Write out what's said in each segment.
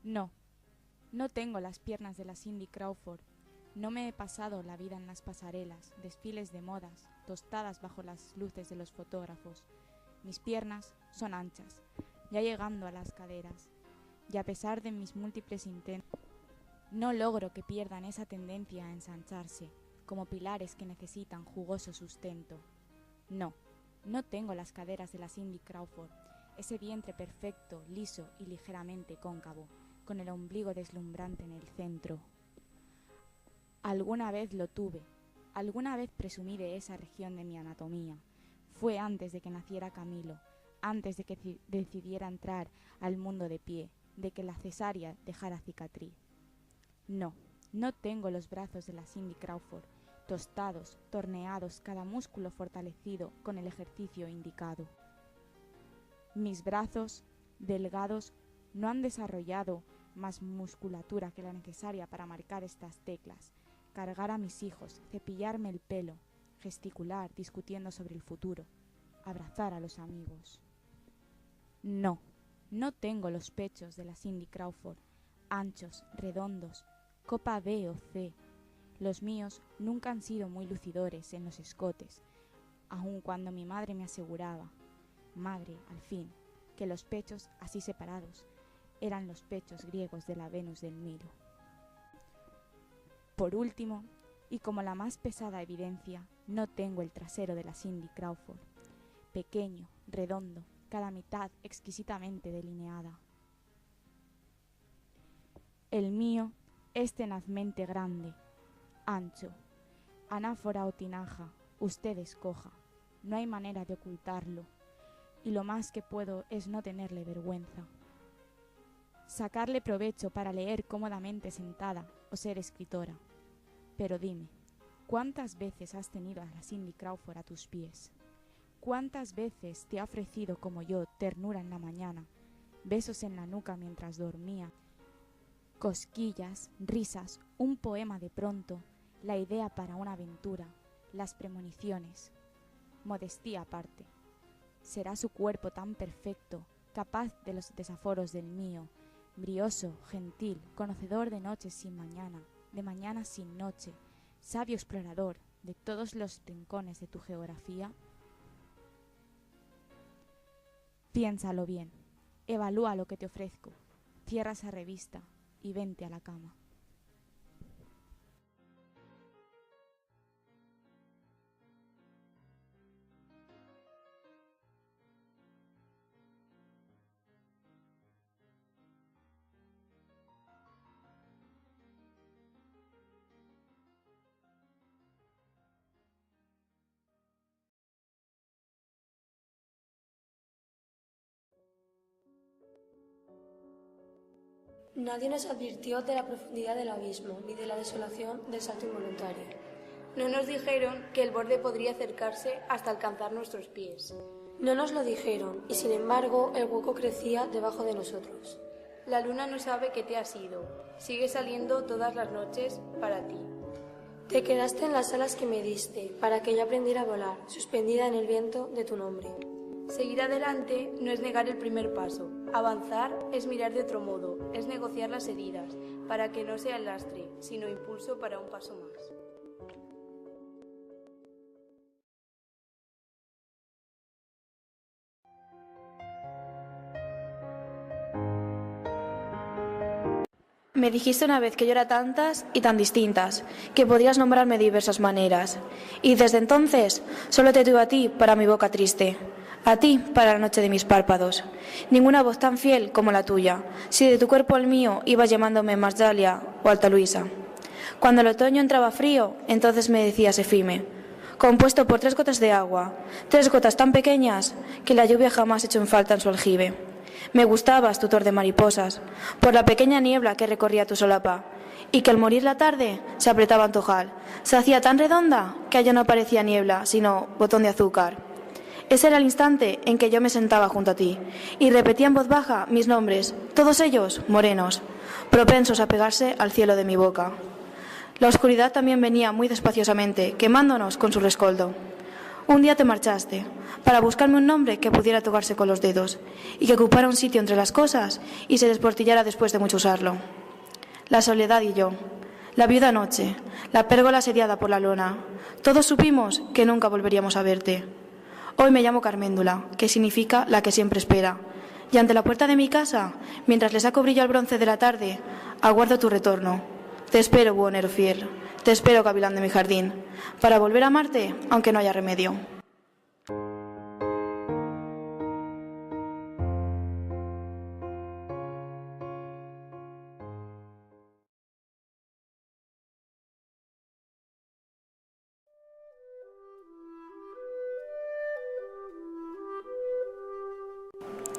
No, no tengo las piernas de la Cindy Crawford. No me he pasado la vida en las pasarelas, desfiles de modas, tostadas bajo las luces de los fotógrafos. Mis piernas son anchas, ya llegando a las caderas, y a pesar de mis múltiples intentos, no logro que pierdan esa tendencia a ensancharse, como pilares que necesitan jugoso sustento. No, no tengo las caderas de la Cindy Crawford, ese vientre perfecto, liso y ligeramente cóncavo, con el ombligo deslumbrante en el centro. Alguna vez lo tuve, alguna vez presumí de esa región de mi anatomía. Fue antes de que naciera Camilo, antes de que decidiera entrar al mundo de pie, de que la cesárea dejara cicatriz. No, no tengo los brazos de la Cindy Crawford, tostados, torneados, cada músculo fortalecido con el ejercicio indicado. Mis brazos, delgados, no han desarrollado más musculatura que la necesaria para marcar estas teclas, cargar a mis hijos, cepillarme el pelo, gesticular discutiendo sobre el futuro, abrazar a los amigos. No, no tengo los pechos de la Cindy Crawford, anchos, redondos, copa B o C. Los míos nunca han sido muy lucidores en los escotes, aun cuando mi madre me aseguraba, madre, al fin, que los pechos así separados eran los pechos griegos de la Venus del Milo. Por último, y como la más pesada evidencia, no tengo el trasero de la Cindy Crawford, pequeño, redondo, cada mitad exquisitamente delineada. El mío es tenazmente grande, ancho, anáfora o tinaja, usted escoja, no hay manera de ocultarlo, y lo más que puedo es no tenerle vergüenza. Sacarle provecho para leer cómodamente sentada o ser escritora. Pero dime, ¿cuántas veces has tenido a la Cindy Crawford a tus pies? ¿Cuántas veces te ha ofrecido como yo ternura en la mañana, besos en la nuca mientras dormía, cosquillas, risas, un poema de pronto, la idea para una aventura, las premoniciones? Modestia aparte. Será su cuerpo tan perfecto, capaz de los desaforos del mío, brioso, gentil, conocedor de noches sin mañana, de mañanas sin noche, sabio explorador de todos los rincones de tu geografía? Piénsalo bien, evalúa lo que te ofrezco, cierra esa revista y vente a la cama. Nadie nos advirtió de la profundidad del abismo, ni de la desolación del salto involuntario. No nos dijeron que el borde podría acercarse hasta alcanzar nuestros pies. No nos lo dijeron, y sin embargo el hueco crecía debajo de nosotros. La luna no sabe qué te has ido. Sigue saliendo todas las noches para ti. Te quedaste en las alas que me diste, para que yo aprendiera a volar, suspendida en el viento de tu nombre. Seguir adelante no es negar el primer paso. Avanzar es mirar de otro modo, es negociar las heridas, para que no sea el lastre, sino impulso para un paso más. Me dijiste una vez que yo era tantas y tan distintas, que podías nombrarme de diversas maneras. Y desde entonces solo te tuve a ti para mi boca triste, a ti para la noche de mis párpados. Ninguna voz tan fiel como la tuya, si de tu cuerpo al mío ibas llamándome Marjalia o Alta Luisa. Cuando el otoño entraba frío, entonces me decías Efime, compuesto por 3 gotas de agua, 3 gotas tan pequeñas que la lluvia jamás echó en falta en su aljibe. Me gustabas, tutor de mariposas, por la pequeña niebla que recorría tu solapa, y que al morir la tarde se apretaba en tu ojal. Se hacía tan redonda que allá no parecía niebla, sino botón de azúcar. Ese era el instante en que yo me sentaba junto a ti, y repetía en voz baja mis nombres, todos ellos morenos, propensos a pegarse al cielo de mi boca. La oscuridad también venía muy despaciosamente, quemándonos con su rescoldo. Un día te marchaste para buscarme un nombre que pudiera tocarse con los dedos y que ocupara un sitio entre las cosas y se desportillara después de mucho usarlo. La soledad y yo, la viuda noche, la pérgola asediada por la lona, todos supimos que nunca volveríamos a verte. Hoy me llamo Carméndula, que significa la que siempre espera, y ante la puerta de mi casa, mientras le saco brillo al bronce de la tarde, aguardo tu retorno. Te espero, buhonero fiel, te espero, gavilán de mi jardín, para volver a amarte, aunque no haya remedio.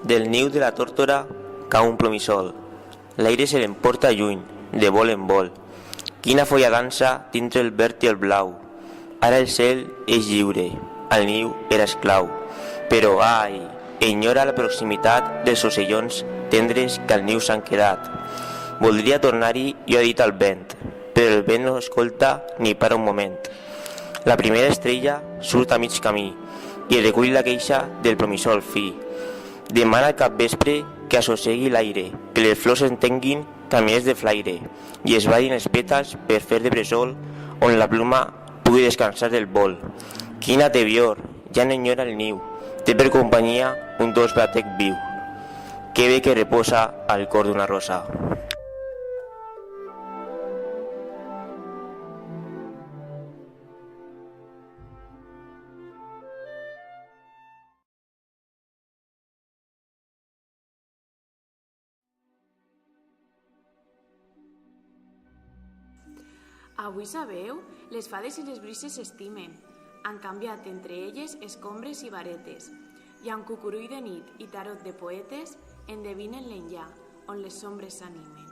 Del niu de la tórtora cau un plomissol. L'aire se l'emporta lluny, de vol en vol. Quina folla dansa dintre el verd i el blau. Ara el cel és lliure, el niu era esclau. Però, ai, enyora la proximitat dels ocellons tendres que al niu s'han quedat. Voldria tornar-hi, jo he dit al vent, però el vent no escolta ni para un moment. La primera estrella surt a mig camí i recull la queixa del plomissol fi. Demana al capvespre que assossegui l'aire, que les flors entenguin camins de flaire i es badin els pètals per fer de bressol on la pluma pugui descansar del vol. Quina tebior, ja n'enyora el niu, té per companyia un dolç batec viu. Que bé que reposa al cor d'una rosa. Avui sabeu? Les fades i les brises s'estimen. Han canviat entre elles escombres i varetes. I amb cucurull de nit i tarot de poetes endevinen l'enllà, on les sombres s'animen.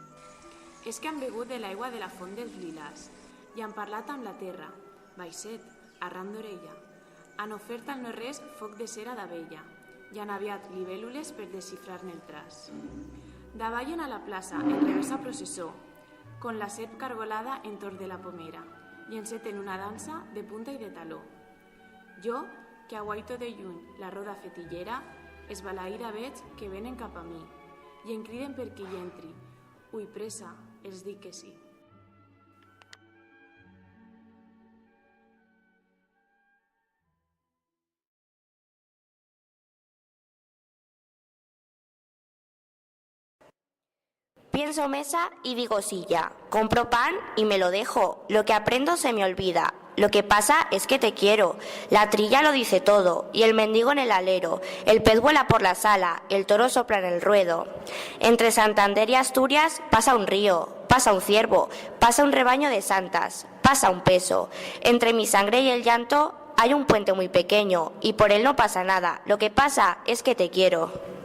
És que han begut de l'aigua de la font dels lilàs i han parlat amb la terra, baixet, arran d'orella. Han ofert al no-res foc de cera d'abella i han aviat libèl·lules per desxifrar-ne el traç. Davallen a la plaça, en reversa processó, con la serp cargolada entorn de la pomera, i enceten una dansa de punta i de taló. Jo, que aguaito de lluny la roda fetillera, esbalaïra veig que venen cap a mi, i em criden perquè hi entri. Ui, pressa, els dic que sí. Pienso mesa y digo silla. Compro pan y me lo dejo. Lo que aprendo se me olvida. Lo que pasa es que te quiero. La trilla lo dice todo. Y el mendigo en el alero. El pez vuela por la sala. El toro sopla en el ruedo. Entre Santander y Asturias pasa un río. Pasa un ciervo. Pasa un rebaño de santas. Pasa un peso. Entre mi sangre y el llanto hay un puente muy pequeño. Y por él no pasa nada. Lo que pasa es que te quiero.